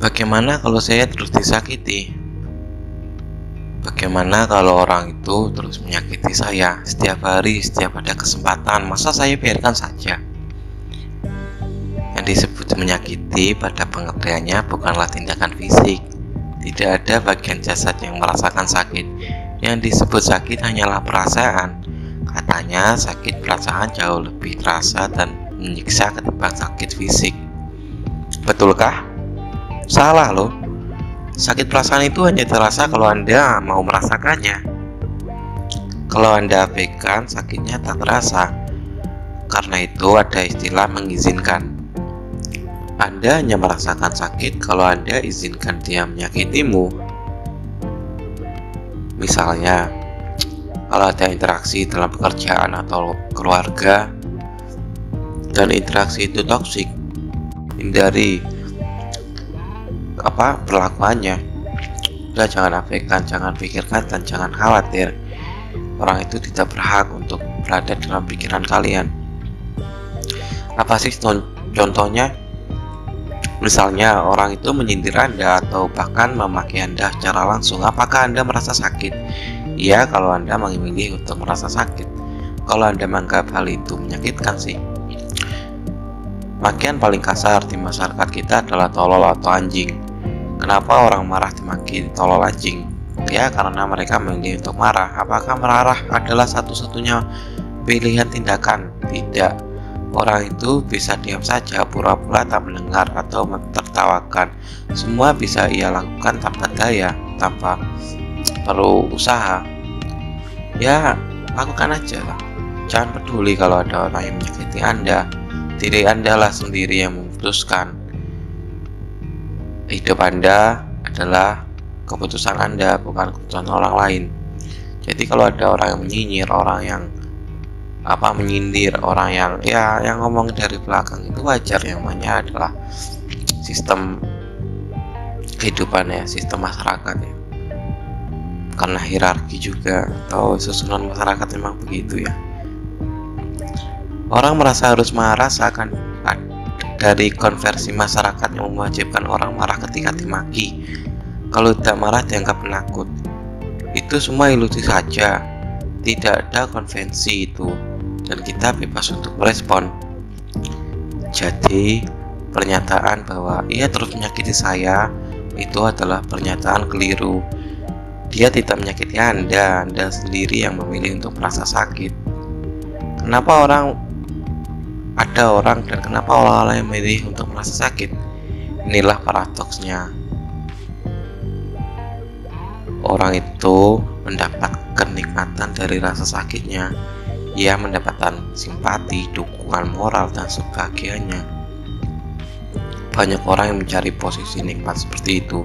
Bagaimana kalau saya terus disakiti? Bagaimana kalau orang itu terus menyakiti saya setiap hari, setiap ada kesempatan? Masa saya biarkan saja? Yang disebut menyakiti pada pengertiannya bukanlah tindakan fisik. Tidak ada bagian jasad yang merasakan sakit. Yang disebut sakit hanyalah perasaan. Katanya sakit perasaan jauh lebih terasa dan menyiksa ketimbang sakit fisik. Betulkah? Salah loh. Sakit perasaan itu hanya terasa kalau Anda mau merasakannya. Kalau Anda abaikan, sakitnya tak terasa. Karena itu ada istilah mengizinkan. Anda hanya merasakan sakit kalau Anda izinkan dia menyakitimu. Misalnya, kalau ada interaksi dalam pekerjaan atau keluarga, dan interaksi itu toksik, hindari perlakuannya. Udah, jangan abaikan, jangan pikirkan, dan jangan khawatir. Orang itu tidak berhak untuk berada dalam pikiran kalian. Apa sih contohnya? Misalnya orang itu menyindir Anda atau bahkan memaki Anda secara langsung. Apakah Anda merasa sakit? Iya, kalau Anda memilih untuk merasa sakit. Kalau Anda menganggap hal itu menyakitkan sih. Makian paling kasar di masyarakat kita adalah tolol atau anjing. Kenapa orang marah dimaki tolol anjing? Ya, karena mereka memilih untuk marah. Apakah marah adalah satu-satunya pilihan tindakan? Tidak. Orang itu bisa diam saja, pura-pura tak mendengar atau tertawakan. Semua bisa ia lakukan tanpa daya, tanpa perlu usaha. Ya, lakukan aja lah. Jangan peduli kalau ada orang yang menyakiti Anda. Diri Anda lah sendiri yang memutuskan. Hidup Anda adalah keputusan Anda, bukan keputusan orang lain. Jadi kalau ada orang yang menyinyir, orang yang menyindir, orang yang ngomong dari belakang, itu wajar. Yang namanya adalah sistem kehidupan ya, sistem masyarakat ya. Karena hierarki juga atau susunan masyarakat memang begitu ya. Orang merasa harus marah seakan dari konversi masyarakat yang mewajibkan orang marah ketika dimaki. Kalau tidak marah dianggap penakut. Itu semua ilusi saja. Tidak ada konvensi itu, dan kita bebas untuk merespon. Jadi pernyataan bahwa ia terus menyakiti saya itu adalah pernyataan keliru. Dia tidak menyakiti Anda sendiri yang memilih untuk merasa sakit. Kenapa ada orang dan kenapa orang lain memilih untuk merasa sakit? Inilah paradoksnya. Orang itu mendapat kenikmatan dari rasa sakitnya. Ia mendapatkan simpati, dukungan moral, dan sebagainya. Banyak orang yang mencari posisi nikmat seperti itu.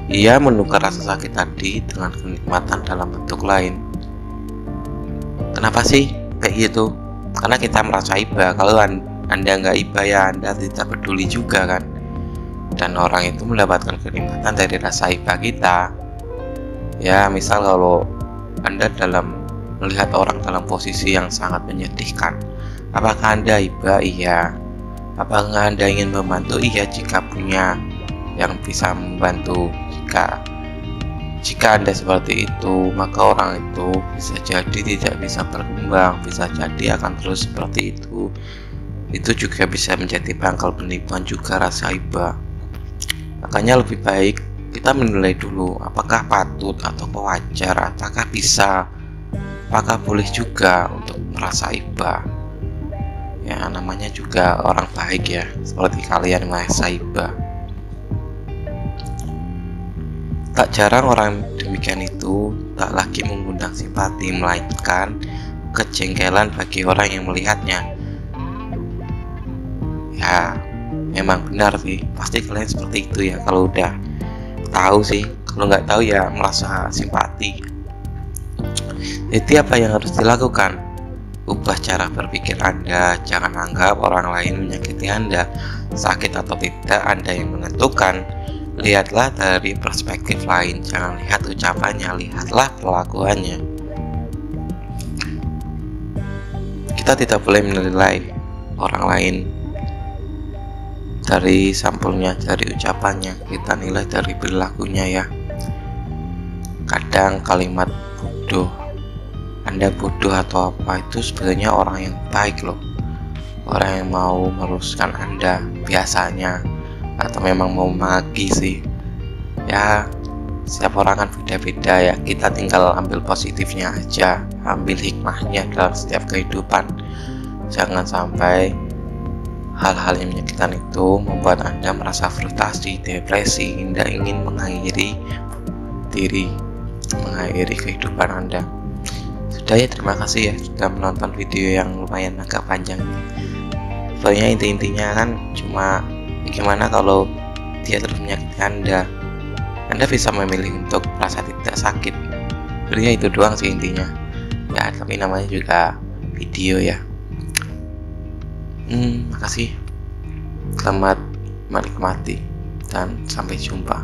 Ia menukar rasa sakit tadi dengan kenikmatan dalam bentuk lain. Kenapa sih kayak gitu? Karena kita merasa iba. Kalau Anda nggak iba, ya Anda tidak peduli juga kan. Dan orang itu mendapatkan kenikmatan dari rasa iba kita. Ya, misal kalau Anda melihat orang dalam posisi yang sangat menyedihkan, apakah Anda iba? Iya. Apakah Anda ingin membantu? Iya, jika punya yang bisa membantu. Jika Anda seperti itu, maka orang itu bisa jadi tidak bisa berkembang, bisa jadi akan terus seperti itu. Itu juga bisa menjadi pangkal penipuan juga rasa iba. Makanya lebih baik kita menilai dulu apakah patut atau wajar, apakah bisa, apakah boleh juga untuk merasa iba. Ya, namanya juga orang baik ya, seperti kalian merasa iba. Tak jarang orang demikian itu tak lagi mengundang simpati, melainkan kejengkelan bagi orang yang melihatnya. Ya, memang benar sih, pasti kalian seperti itu ya. Kalau udah tahu sih, kalau nggak tahu ya merasa simpati. Jadi apa yang harus dilakukan? Ubah cara berpikir Anda. Jangan anggap orang lain menyakiti Anda. Sakit atau tidak Anda yang menentukan. Lihatlah dari perspektif lain. Jangan lihat ucapannya, lihatlah perlakuannya. Kita tidak boleh menilai orang lain dari sampulnya, dari ucapannya, kita nilai dari perilakunya ya. Kadang kalimat bodoh, Anda bodoh atau apa, itu sebenarnya orang yang baik loh, orang yang mau meluruskan Anda biasanya, atau memang mau maki sih ya. Setiap orang kan beda-beda ya, kita tinggal ambil positifnya aja, ambil hikmahnya dalam setiap kehidupan. Jangan sampai hal-hal yang menyakitkan itu membuat Anda merasa frustasi, depresi, Anda ingin mengakhiri diri, mengakhiri kehidupan Anda. Sudah ya, terima kasih ya sudah menonton video yang lumayan agak panjang. Pokoknya inti-intinya kan cuma bagaimana kalau dia terus menyakiti Anda bisa memilih untuk merasa tidak sakit. Sebenarnya itu doang sih intinya ya, tapi namanya juga video ya. Makasih, selamat menikmati dan sampai jumpa.